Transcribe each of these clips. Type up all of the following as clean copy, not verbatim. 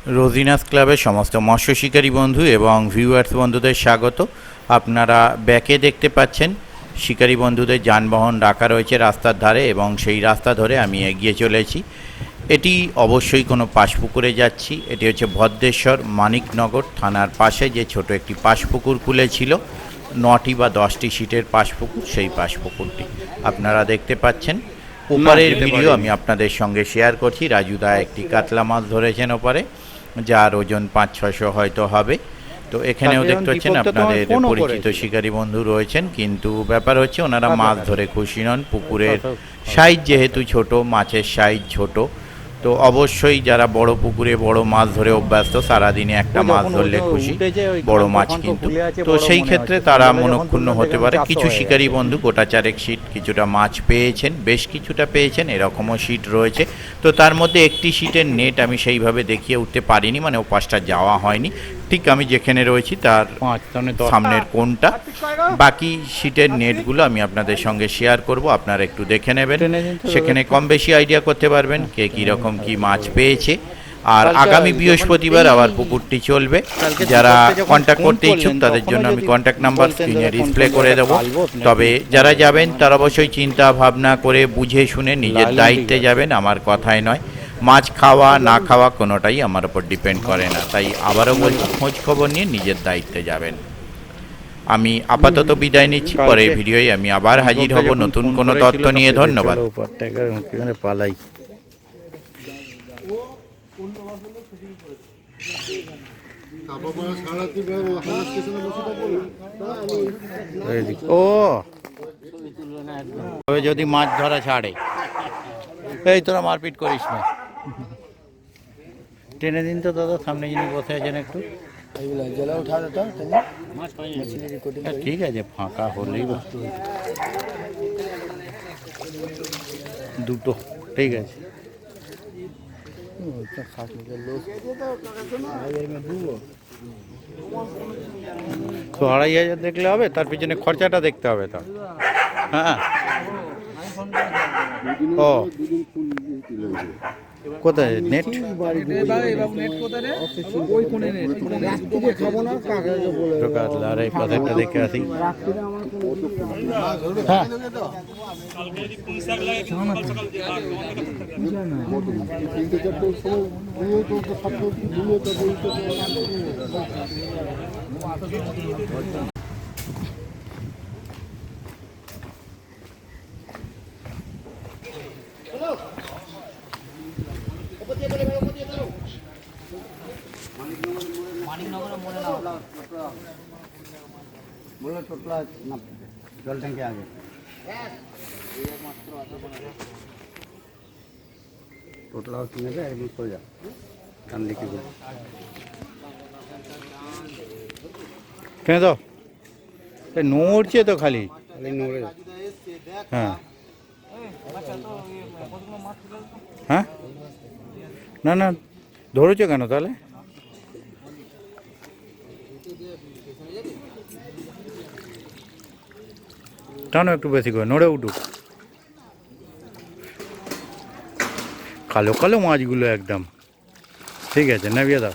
রোজিনাস ক্লাবের সমস্ত মৎস্য শিকারী বন্ধু এবং ভিউয়ার্স বন্ধুদের স্বাগত। আপনারা ব্যাকে দেখতে পাচ্ছেন শিকারী বন্ধুদের যানবাহন রাখা রয়েছে রাস্তার ধারে এবং সেই রাস্তা ধরে আমি এগিয়ে চলেছি। এটি অবশ্যই কোনো পাশপুকুরে যাচ্ছি। এটি হচ্ছে ভদ্রেশ্বর মানিকনগর থানার পাশে যে ছোট একটি পাশপুকুর খুলেছিল, 9টি বা 10টি সিটের পাশপুকুর, সেই পাশপুকুরটি আপনারা দেখতে পাচ্ছেন। ওপারের ভিডিও আমি আপনাদের সঙ্গে শেয়ার করছি। রাজুদা একটি কাতলা মাছ ধরেছেন ওপারে, যার ওজন 500-600 হয়তো হবে। তো এখানেও দেখতে পাচ্ছেন আপনাদের পরিচিত শিকারী বন্ধু রয়েছেন, কিন্তু ব্যাপার হচ্ছে ওনারা মাছ ধরে খুশি নন। পুকুরের সাইজ যেহেতু ছোট, মাছের সাইজ ছোট, তো অবশ্যই যারা বড় পুকুরে বড় মাছ ধরে অভ্যস্ত, সারাদিনে একটা মাছ ধরলে খুশি, বড় মাছ কিন্তু। তো সেই ক্ষেত্রে তারা মনক্ষুণ্ণ হতে পারে। কিছু শিকারী বন্ধু গোটা চারেক সিট কিছুটা মাছ পেয়েছেন, বেশ কিছুটা পেয়েছেন, এরকমও সিট রয়েছে। তো তার মধ্যে একটি সিটের নেট আমি সেইভাবে দেখিয়ে উঠতে পারিনি, মানে ও পাশটা যাওয়া হয়নি। ঠিক আমি যেখানে রয়েছি তার সামনের কোণটা। বাকি সিটের নেটগুলো আমি আপনাদের সঙ্গে শেয়ার করব, আপনারা একটু দেখে নেবেন। সেখানে কম বেশি আইডিয়া করতে পারবেন কে কীরকম কী মাছ পেয়েছে। আর আগামী বৃহস্পতিবার আবার পুকুরটি চলবে। যারা কন্ট্যাক্ট করতে ইচ্ছুক তাদের জন্য আমি কন্ট্যাক্ট নাম্বার স্ক্রিনে ডিসপ্লে করে দেবো। তবে যারা যাবেন তারা অবশ্যই চিন্তা ভাবনা করে বুঝে শুনে নিজের দায়িত্বে যাবেন, আমার কথাই নয়। মাছ খাওয়া না খাওয়া কোনোটাই আমার ওপর ডিপেন্ড করে না। তাই আবারও বলছি, খোঁজ খবর নিয়ে নিজের দায়িত্বে যাবেন। আমি আপাতত বিদায় নিচ্ছি, পরের ভিডিওয় আমি আবার হাজির হব নতুন কোনো তথ্য নিয়ে। ধন্যবাদ। পালাই ও তবে যদি মাছ ধরা ছাড়ে, এই তোরা মারপিট করিস না। টেনে দিন তো দাদা, সামনে যিনি বসে আছেন একটু। ঠিক আছে, ফাঁকা হলেই দুটো, ঠিক আছে। তো 2500 দেখলে হবে, তার পিছনে খরচাটা দেখতে হবে তো। হ্যাঁ, ও কোথায় নেট? আর এই পাশেরটা দেখে আসি। হ্যাঁ, জল ট্যাঙ্কি আগে টোটলা কিনে যায়, একদম সোজা ডান দিকে কেন তো নড়ছে তো খালি নড়ে। হ্যাঁ হ্যাঁ, না না, ধরেছো কেন তাহলে? টানো একটু বেশি করে, নড়ে উঠুক। কালো কালো মাছগুলো একদম, ঠিক আছে, নামিয়ে দাও।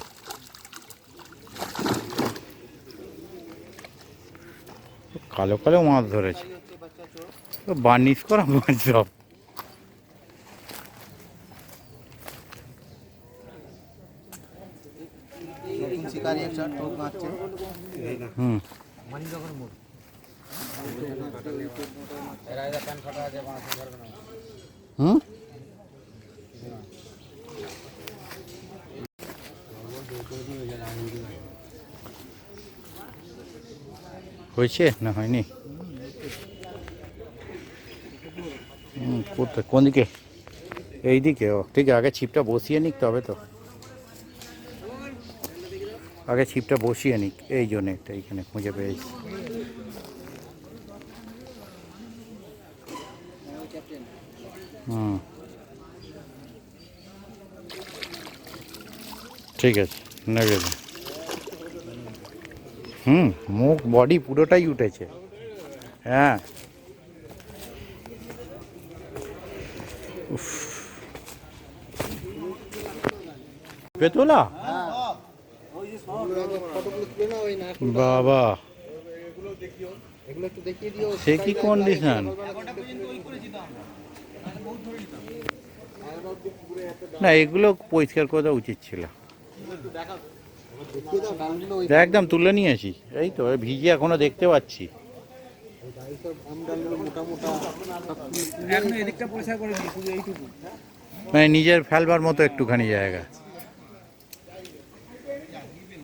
কালো কালো মাছ ধরেছে, বার্নিশ করা মাছ সব। হুম, হুম, হয়েছে না হয়নি? কোথায়, কোন দিকে? এই দিকে? ও ঠিক আছে, আগে ছিপটা বসিয়ে নিক, তবে তো আগে ছিপটা বসিয়ে নিক। এই জন্য একটা এইখানে খুঁজে পেয়েছি। হুম, ঠিক আছে, নেবে। হুম, মুখ বডি পুরোটাই উঠেছে। হ্যাঁ, পেতোলা ফটোগুলো তুলে নাও ওই না বাবা এগুলো একটু দেখিয়ে দিও সে কি কন্ডিশন! না, এগুলো পরিষ্কার করে দেওয়া উচিত ছিল। দেখিয়ে দাও ডালগুলো ওই একদম তুলে নিয়েছি, এই তো ভিজে এখনো দেখতে পাচ্ছি। এইসব আম ডালগুলো মোটা মোটা এখন এদিকটা পরিষ্কার করে দিই শুধু এইটুকু। মানে নিজের ফেলবার মতো একটুখানি জায়গা।